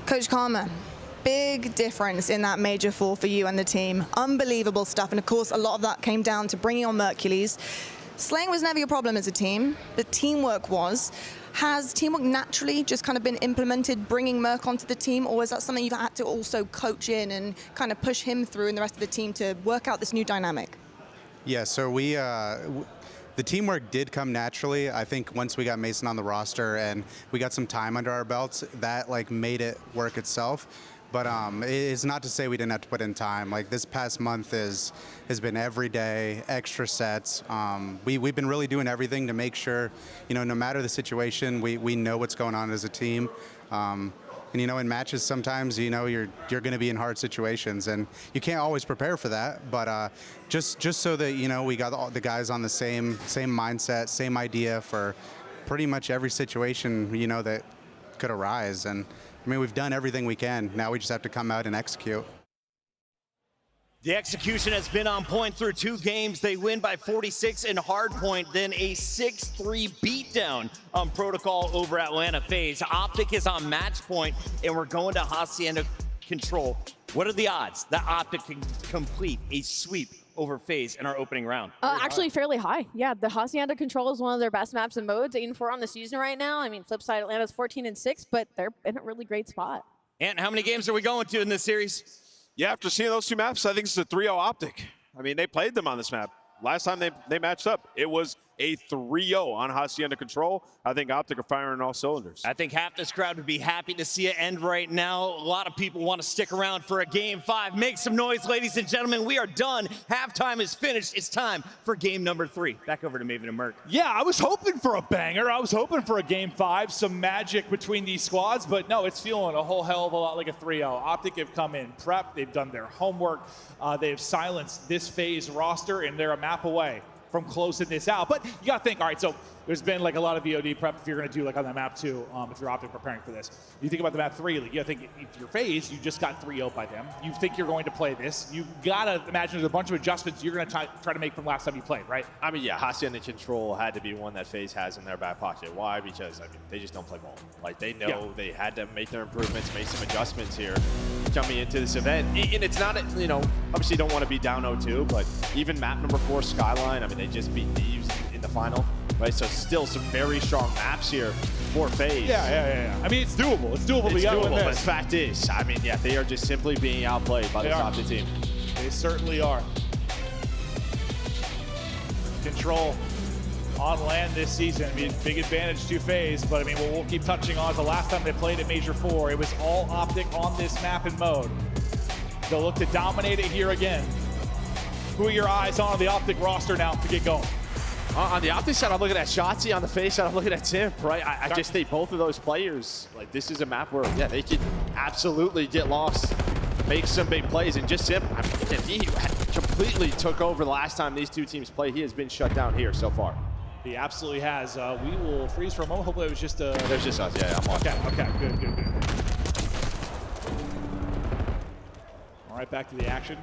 Coach Karma, big difference in that Major 4 for you and the team. Unbelievable stuff. And of course, a lot of that came down to bringing on Mercules. Slaying was never your problem as a team, but teamwork was. Has teamwork naturally just kind of been implemented, bringing Merc onto the team, or is that something you've had to also coach in and kind of push him through and the rest of the team to work out this new dynamic? Yeah, so the teamwork did come naturally. I think once we got Mason on the roster and we got some time under our belts, that like made it work itself. But it's not to say we didn't have to put in time. Like this past month has been every day, extra sets. We've been really doing everything to make sure, you know, no matter the situation, we know what's going on as a team. And in matches sometimes you're going to be in hard situations, and you can't always prepare for that. But just so that we got all the guys on the same mindset, same idea for pretty much every situation that could arise. And I mean, we've done everything we can. Now we just have to come out and execute. The execution has been on point through 2 games. They win by 46 in Hardpoint, then a 6-3 beatdown on Protocol over Atlanta FaZe. Optic is on match point, and we're going to Hacienda Control. What are the odds that Optic can complete a sweep over FaZe in our opening round? Actually, fairly high. Yeah, the Hacienda Control is one of their best maps and modes. 8-4 on the season right now. I mean, flip side, Atlanta's 14-6, but they're in a really great spot. And how many games are we going to in this series? Yeah, after seeing those 2 maps, I think it's a 3-0 Optic. I mean, they played them on this map. Last time they matched up, it was a 3-0 on Hacienda Control. I think Optic are firing all cylinders. I think half this crowd would be happy to see it end right now. A lot of people want to stick around for a game 5. Make some noise, ladies and gentlemen. We are done. Halftime is finished. It's time for game number 3. Back over to Maven and Merc. Yeah, I was hoping for a banger. I was hoping for a game 5, some magic between these squads, but no, it's feeling a whole hell of a lot like a 3-0. Optic have come in prep. They've done their homework. They have silenced this FaZe roster, and they're a map away from closing this out. But you got to think, all right, so there's been like a lot of VOD prep if you're going to do like on the map 2, if you're Optic preparing for this. You think about the map 3, like, you got to think if you're FaZe, you just got 3-0 by them. You think you're going to play this. You got to imagine there's a bunch of adjustments you're going to try to make from last time you played, right? I mean, yeah, Hacienda Control had to be one that FaZe has in their back pocket. Why? Because, I mean, they just don't play ball. Like, they know they had to make their improvements, make some adjustments here coming into this event. And it's not, obviously you don't want to be down 0-2, but even map number 4, Skyline, I mean, they just beat Thieves in the final, right? So still some very strong maps here for FaZe. Yeah. I mean, it's doable. It's doable. It's doable, but the fact is, I mean, yeah, they are just simply being outplayed by the top team. They certainly are. Control on land this season. I mean, big advantage to FaZe, but I mean, we'll keep touching on the last time they played at Major 4. It was all Optic on this map and mode. They'll look to dominate it here again. Who are your eyes on the Optic roster now to get going? On the Optic side, I'm looking at Shotzi. On the FaZe side, I'm looking at Tim, right? I just think both of those players, like, this is a map where, yeah, they could absolutely get lost, make some big plays, and just Tim, he completely took over the last time these 2 teams played. He has been shut down here so far. He absolutely has. We will freeze for a moment. Hopefully it was just a... There's just us, yeah, I'm on. Okay, good. All right, back to the action.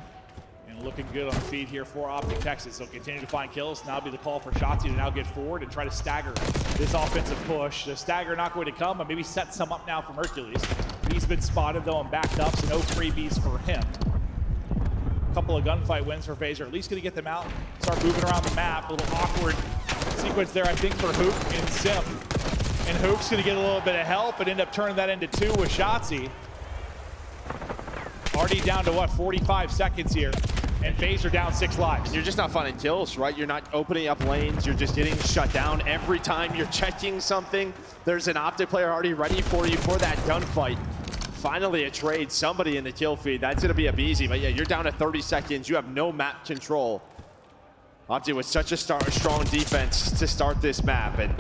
And looking good on the feed here for Optic Texas. So continue to find kills. Now be the call for Shotzi to now get forward and try to stagger this offensive push. The stagger not going to come, but maybe set some up now for Hercules. He's been spotted though and backed up, so no freebies for him. A couple of gunfight wins for FaZe, or at least going to get them out, start moving around the map. A little awkward sequence there, I think, for Hook and Sim. And Hook's going to get a little bit of help and end up turning that into 2 with Shotzi. Already down to, what, 45 seconds here. And FaZe are down 6 lives. You're just not finding kills, right? You're not opening up lanes. You're just getting shut down. Every time you're checking something, there's an Optic player already ready for you for that gunfight. Finally a trade, somebody in the kill feed. That's going to be a BZ. But yeah, you're down to 30 seconds. You have no map control. Optic with such a strong defense to start this map. And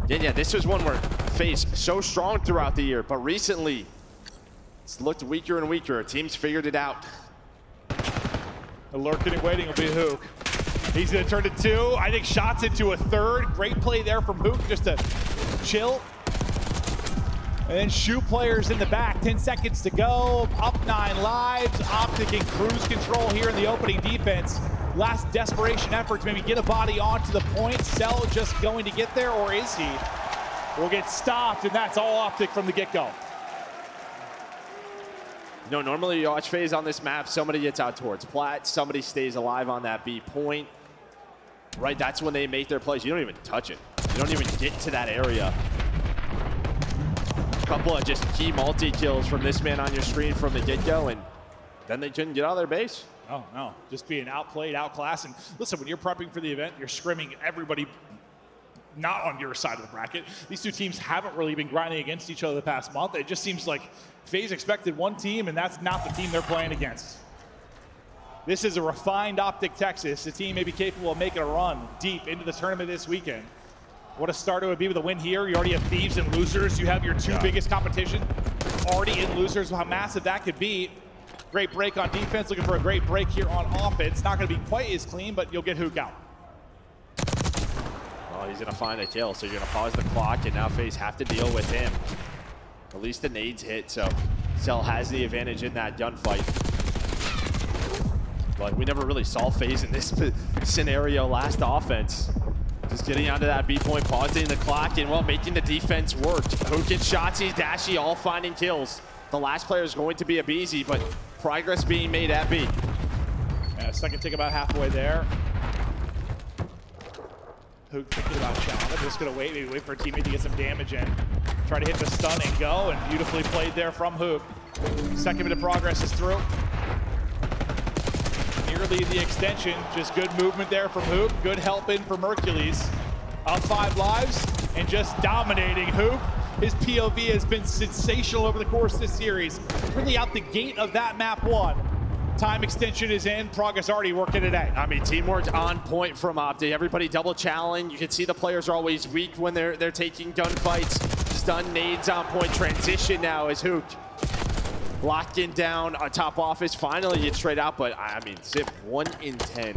yeah, this was one where FaZe so strong throughout the year, but recently it's looked weaker and weaker. Teams figured it out. The lurking and waiting will be Hook. He's going to turn to 2. I think shots into a 3rd. Great play there from Hook just to chill. And then shoot players in the back. 10 seconds to go. Up 9 lives. Optic in cruise control here in the opening defense. Last desperation effort to maybe get a body onto the point. Cell just going to get there, or is he? Will get stopped, and that's all Optic from the get-go. Normally you watch FaZe on this map, somebody gets out towards plat, somebody stays alive on that B point. Right, that's when they make their plays. You don't even touch it. You don't even get to that area. A couple of just key multi-kills from this man on your screen from the get-go, and then they couldn't get out of their base. Oh, no. Just being outplayed, outclassed. And listen, when you're prepping for the event, you're scrimming everybody not on your side of the bracket. These 2 teams haven't really been grinding against each other the past month. It just seems like FaZe expected one team, and that's not the team they're playing against. This is a refined Optic Texas. The team may be capable of making a run deep into the tournament this weekend. What a start it would be with a win here. You already have Thieves and Losers. You have your two biggest competition already in Losers. How massive that could be. Great break on defense. Looking for a great break here on offense. Not going to be quite as clean, but you'll get Hook out. Well, he's going to find a kill, so you're going to pause the clock, and now FaZe have to deal with him. At least the nades hit, so Cell has the advantage in that gunfight. But we never really saw FaZe in this scenario last offense. Just getting onto that B point, pausing the clock, and well, making the defense work. Hook and Shotzzy, Dashy all finding kills. The last player is going to be a BZ, but progress being made at B. Yeah, second tick about halfway there. Hook thinking about Challenger, just gonna wait, maybe wait for a teammate to get some damage in. Try to hit the stun and go, and beautifully played there from Hook. Second bit of progress is through. Nearly the extension, just good movement there from Hook. Good help in for Mercules. Up 5 lives and just dominating Hook. His POV has been sensational over the course of this series. Really out the gate of that map 1. Time extension is in, progress already working today. I mean, teamwork's on point from Opti. Everybody double challenge. You can see the players are always weak when they're taking gunfights. Stun nades on point. Transition now is Hook. Locking down on top office. Finally gets straight out, but I mean, Zip 1 in 10.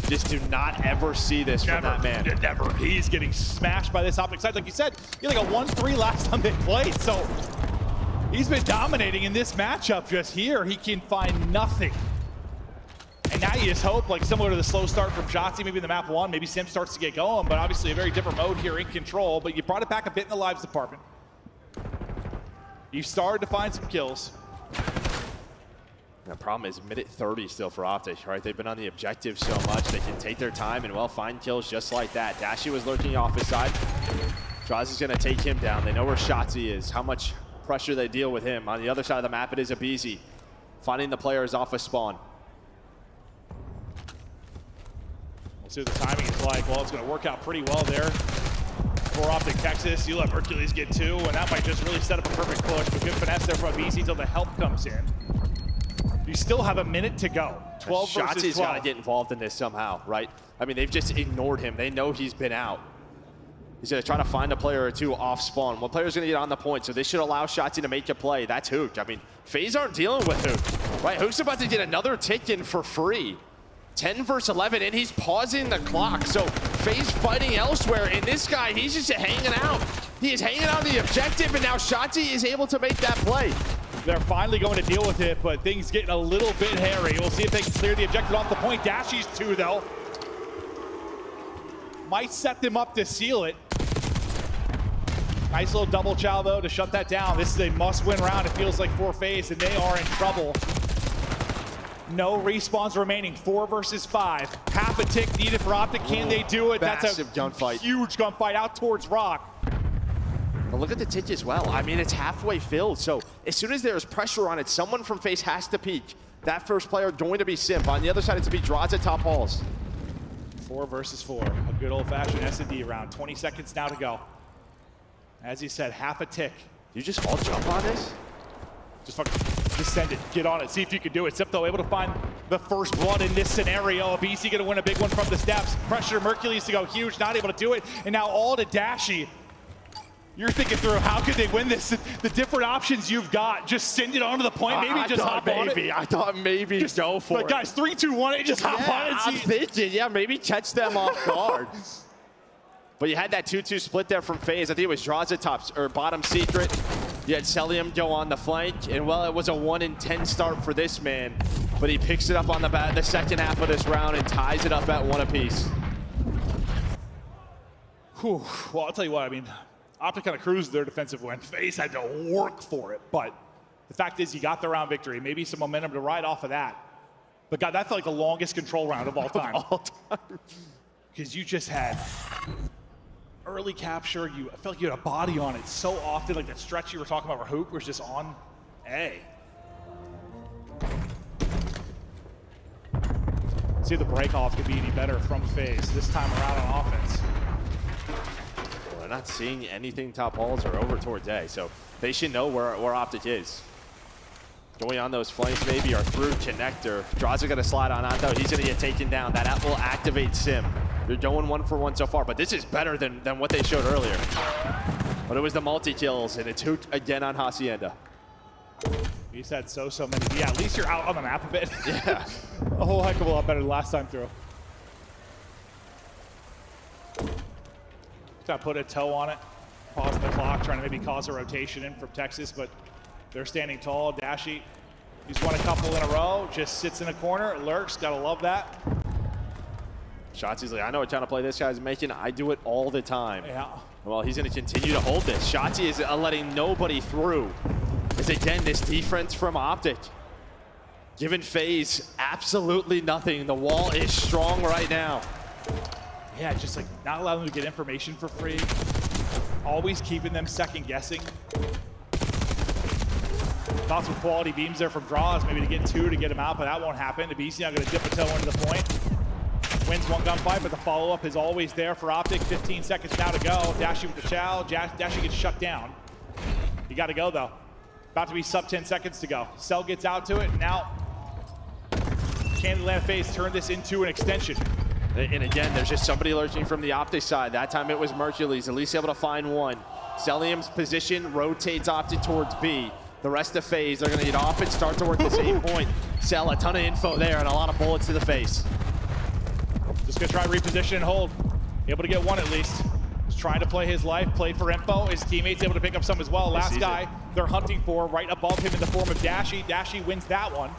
Just do not ever see this from that man. Never. He's getting smashed by this Optic side. Like you said, he had like a 1-3 last time they played, so he's been dominating in this matchup. Just here, he can find nothing. And now you just hope, like similar to the slow start from Shotzzy, maybe in the map 1, maybe Sim starts to get going, but obviously a very different mode here in Control, but you brought it back a bit in the lives department. You started to find some kills. The problem is minute 30 still for Optic, right? They've been on the objective so much. They can take their time and, well, find kills just like that. Dashy was lurking off his side. Draws is going to take him down. They know where Shotzzy is, how much pressure they deal with him. On the other side of the map, it is a BZ. Finding the players off a spawn. We'll see what the timing is like. Well, it's going to work out pretty well there for Optic Texas. You let Mercules get 2, and that might just really set up a perfect push. But good finesse there from BZ until the help comes in. You still have a minute to go. 12 versus 12. Shotzi's got to get involved in this somehow, right? I mean, they've just ignored him. They know he's been out. He's going to try to find a player or two off spawn. One player's going to get on the point, so this should allow Shotzzy to make a play. That's Hook. I mean, FaZe aren't dealing with Hook, right? Hook's about to get another tick in for free. 10 versus 11, and he's pausing the clock. So FaZe fighting elsewhere, and this guy, he's just hanging out. He is hanging out the objective, and now Shotzzy is able to make that play. They're finally going to deal with it, but things getting a little bit hairy. We'll see if they can clear the objective off the point. Dashy's 2, though. Might set them up to seal it. Nice little double chow, though, to shut that down. This is a must-win round, it feels like, for FaZe, and they are in trouble. No respawns remaining, 4 versus 5. Half a tick needed for Optic. Can they do it? That's a gunfight. Huge gunfight out towards Rock. But look at the tick as well. I mean, it's halfway filled. So as soon as there's pressure on it, someone from FaZe has to peek. That first player going to be Simp. On the other side, it's to be Draws at top halls. 4 versus 4. A good old-fashioned S&D round. 20 seconds now to go. As he said, half a tick. You just all jump on this? Just fucking descend it, get on it, see if you can do it. Sipto able to find the first blood in this scenario. BC gonna win a big one from the steps. Pressure Mercules to go huge, not able to do it. And now all to Dashy. You're thinking through how could they win this? The different options you've got. Just send it onto the point, maybe just hop on it. I thought maybe just go for it. Guys, 3, 2, 1, just hop on it. I'm thinking, yeah, maybe catch them off guard. But you had that 2-2 split there from FaZe. I think it was Draws at top, or bottom secret. You had Celium go on the flank, and well, it was a 1 in 10 start for this man. But he picks it up on the second half of this round and ties it up at 1 apiece. Whew. Well, I'll tell you what, I mean, Optic kind of cruised their defensive win. FaZe had to work for it, but the fact is you got the round victory. Maybe some momentum to ride off of that. But God, that felt like the longest control round of all time. Because you just had early capture, I felt like you had a body on it so often, like that stretch you were talking about where Hoop was just on A. See if the break-off could be any better from FaZe this time around on offense. Well, they're not seeing anything top halls or over towards A, so they should know where Optic is. Going on those flanks maybe or through connector. Draws are going to slide on though. He's going to get taken down. That will activate Sim. You're going 1 for 1 so far, but this is better than what they showed earlier. But it was the multi-kills, and it's Hoot again on Hacienda. He's had so many. Yeah, at least you're out on the map a bit. Yeah. A whole heck of a lot better than last time through. Got to put a toe on it. Pause the clock, trying to maybe cause a rotation in from Texas, but they're standing tall. Dashy, he's won a couple in a row, just sits in a corner, lurks, gotta love that. Shotzi's like, I know what kind of play this guy's making. I do it all the time. Yeah. Well, he's going to continue to hold this. Shotzi is letting nobody through. As again, this defense from Optic, giving FaZe absolutely nothing. The wall is strong right now. Yeah, just like not allowing them to get information for free. Always keeping them second guessing. Thought some quality beams there from draws, maybe to get 2 to get him out, but that won't happen. BC not going to dip a toe into the point. Wins one gunfight, but the follow-up is always there for Optic. 15 seconds now to go. Dashy with the chow. Dashy gets shut down. You got to go, though. About to be sub 10 seconds to go. Cell gets out to it. Now, Candyland FaZe turned this into an extension. And again, there's just somebody lurching from the Optic side. That time it was Mercules, at least able to find one. Celium's position rotates Optic towards B. The rest of FaZe, they're going to get off and start to work the same point. Cell, a ton of info there and a lot of bullets to the face. Just gonna try reposition and hold. Able to get one at least. Just trying to play his life, play for info. His teammates able to pick up some as well. Last guy they're hunting for right above him in the form of Dashy. Dashy wins that one.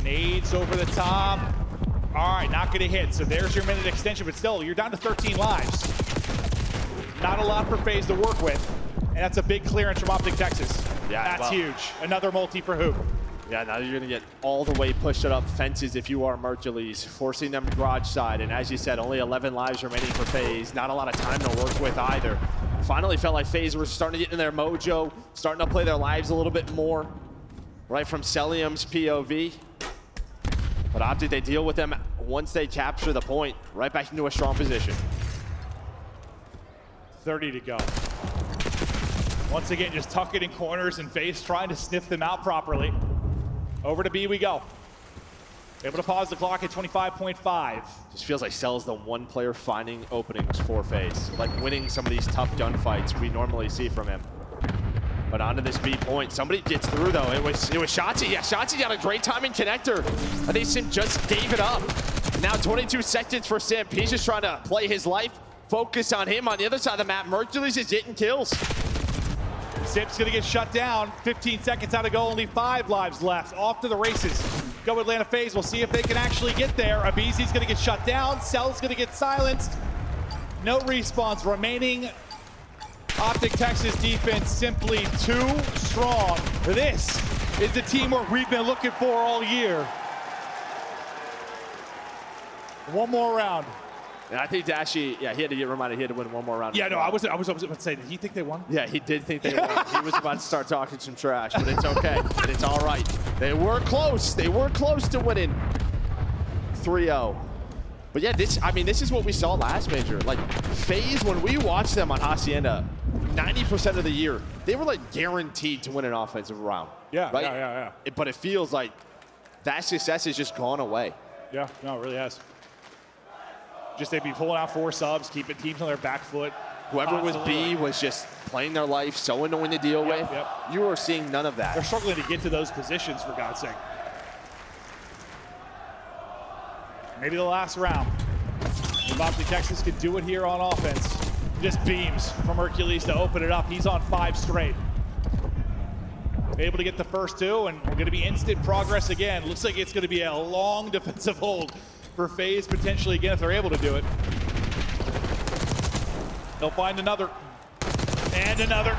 Nades over the top. All right, not gonna hit. So there's your minute extension, but still, you're down to 13 lives. Not a lot for FaZe to work with. And that's a big clearance from Optic Texas. Yeah, that's huge. Another multi for Hoop. Yeah, now you're going to get all the way pushed up fences if you are Mercules, forcing them garage side. And as you said, only 11 lives remaining for FaZe. Not a lot of time to work with either. Finally felt like FaZe were starting to get in their mojo, starting to play their lives a little bit more, right from Celium's POV. But Optic, they deal with them once they capture the point, right back into a strong position. 30 to go. Once again, just tuck it in corners and FaZe trying to sniff them out properly. Over to B we go. Able to pause the clock at 25.5. Just feels like Cell's the one player finding openings for FaZe, like winning some of these tough gunfights we normally see from him. But onto this B point, somebody gets through though. It was Shotzi. Yeah, Shotzi got a great timing connector. I think Simp just gave it up. Now 22 seconds for Simp. He's just trying to play his life, focus on him. On the other side of the map, Mercules is getting kills. Simp's gonna get shut down. 15 seconds out to go, only 5 lives left. Off to the races. Go Atlanta FaZe, we'll see if they can actually get there. Abizi's gonna get shut down. Cell's gonna get silenced. No respawns remaining. Optic Texas defense simply too strong. This is the teamwork we've been looking for all year. One more round. And I think Dashy, yeah, he had to get reminded he had to win one more round. Yeah, no, I was about to say, did he think they won? Yeah, he did think they won. He was about to start talking some trash, but it's okay. And it's all right. They were close. They were close to winning 3-0. But yeah, this is what we saw last major. Like, FaZe, when we watched them on Hacienda, 90% of the year, they were like guaranteed to win an offensive round. Yeah, right? yeah. But it feels like that success has just gone away. Yeah, no, it really has. Just they'd be pulling out 4 subs, keeping teams on their back foot. Whoever was B was just playing their life, so annoying to deal with. Yep. You are seeing none of that. They're struggling to get to those positions, for God's sake. Maybe the last round. If Optic Texas could do it here on offense. Just beams from Hercules to open it up. He's on 5 straight. Able to get the first 2, and we're going to be instant progress again. Looks like it's going to be a long defensive hold for FaZe potentially again if they're able to do it. They'll find another. And another.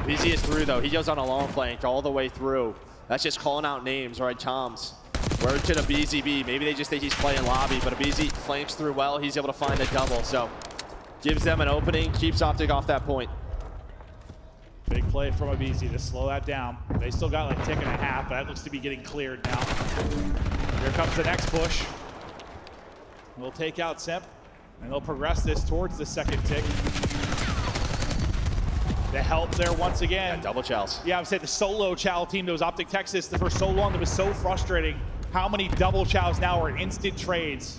BZ is through though. He goes on a long flank all the way through. That's just calling out names, right, Toms? Where could Abizi be? Maybe they just think he's playing lobby, but Abizi flanks through well. He's able to find a double, so gives them an opening, keeps Optic off that point. Big play from Abizi to slow that down. They still got like a tick and a half, but that looks to be getting cleared now. Here comes the next push. We'll take out Simp, and they'll progress this towards the second tick. The help there once again. Yeah, double chows. Yeah, I would say the solo chow team that was Optic Texas for so long, that was so frustrating how many double chows now are instant trades.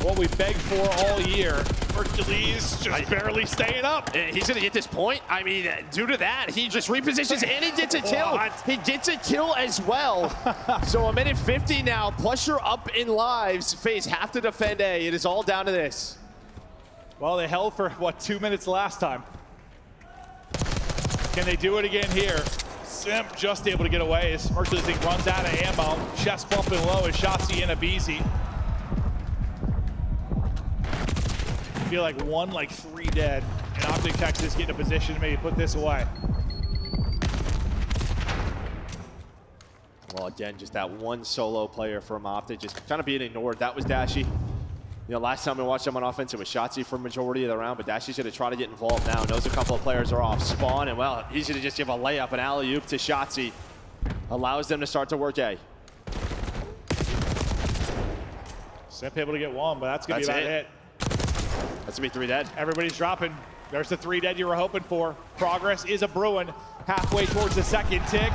What we begged for all year. Hercules just barely staying up. He's going to get this point. I mean, due to that, he just repositions and he gets a kill. He gets a kill as well. So a minute 50 now, plus you're up in lives. FaZe have to defend A. It is all down to this. Well, they held for, what, 2 minutes last time. Can they do it again here? Simp just able to get away as Hercules runs out of ammo. Chest bumping low as Shotzi and Abizi. Feel like 3 dead, and Optic Texas getting a position to maybe put this away. Well, again, just that one solo player from Optic just kind of being ignored. That was Dashy. You know, last time we watched him on offense, it was Shotzi for majority of the round, but Dashy's going to try to get involved now. Knows a couple of players are off spawn, and well, he's going to just give a layup, an alley-oop to Shotzi. Allows them to start to work A. Simp able to get one, but that's going to be about it. That's going to be 3 dead. Everybody's dropping. There's the 3 dead you were hoping for. Progress is a brewing. Halfway towards the second tick.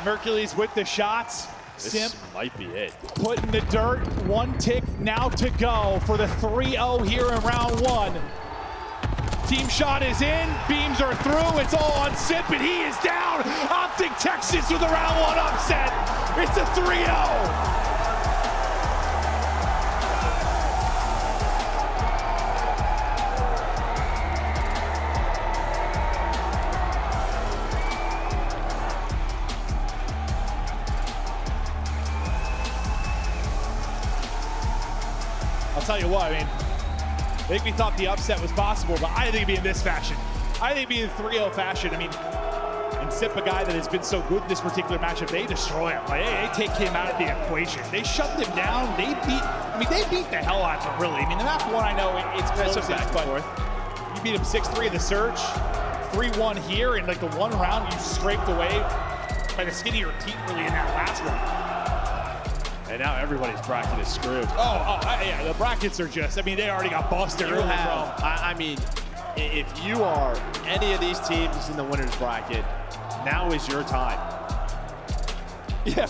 Mercules with the shots. This Simp might be it. put in the dirt. 1 tick now to go for the 3-0 here in round 1. Team shot is in. Beams are through. It's all on Simp, and he is down. Optic Texas with a round 1 upset. It's a 3-0. I'll tell you what, I mean, I think we thought the upset was possible, but I think it'd be in this fashion. I think it'd be in 3-0 fashion. I mean, and Simp, a guy that has been so good in this particular matchup, they destroy him. Like, they take him out of the equation. They shut him down. They beat the hell out of him, really. I mean, the map 1, I know it's close, but you beat him 6-3 in the Surge, 3-1 here, and like the 1 round you scraped away by the skin of your teeth, really, in that last one. And now everybody's bracket is screwed. Yeah, the brackets are just, I mean, they already got busted early, bro. I mean, if you are any of these teams in the winner's bracket, now is your time. Yeah,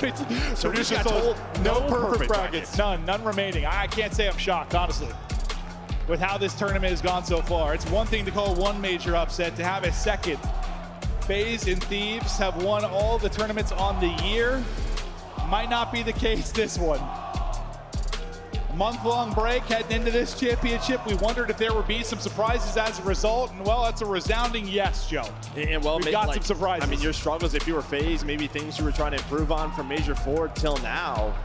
so we just got told no perfect brackets. None remaining. I can't say I'm shocked, honestly, with how this tournament has gone so far. It's one thing to call 1 major upset, to have a second. FaZe and Thieves have won all the tournaments on the year. Might not be the case this one. A month-long break heading into this championship. We wondered if there would be some surprises as a result, and well, that's a resounding yes, Joe. And well, we've got some surprises. I mean, your struggles, if you were FaZe, maybe things you were trying to improve on from Major 4 till now.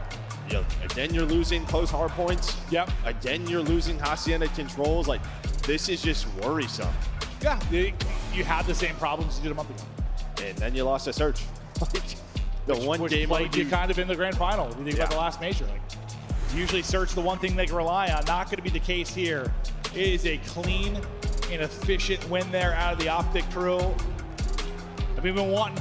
Again, you're losing close hard points. Yep. Again, you're losing Hacienda controls. Like, this is just worrisome. Yeah, you had the same problems you did a month ago. And then you lost a Search. Which played you kind of in the grand final. You think about the last major. Like, usually Search the one thing they can rely on. Not going to be the case here. It is a clean and efficient win there out of the Optic crew. We've been waiting.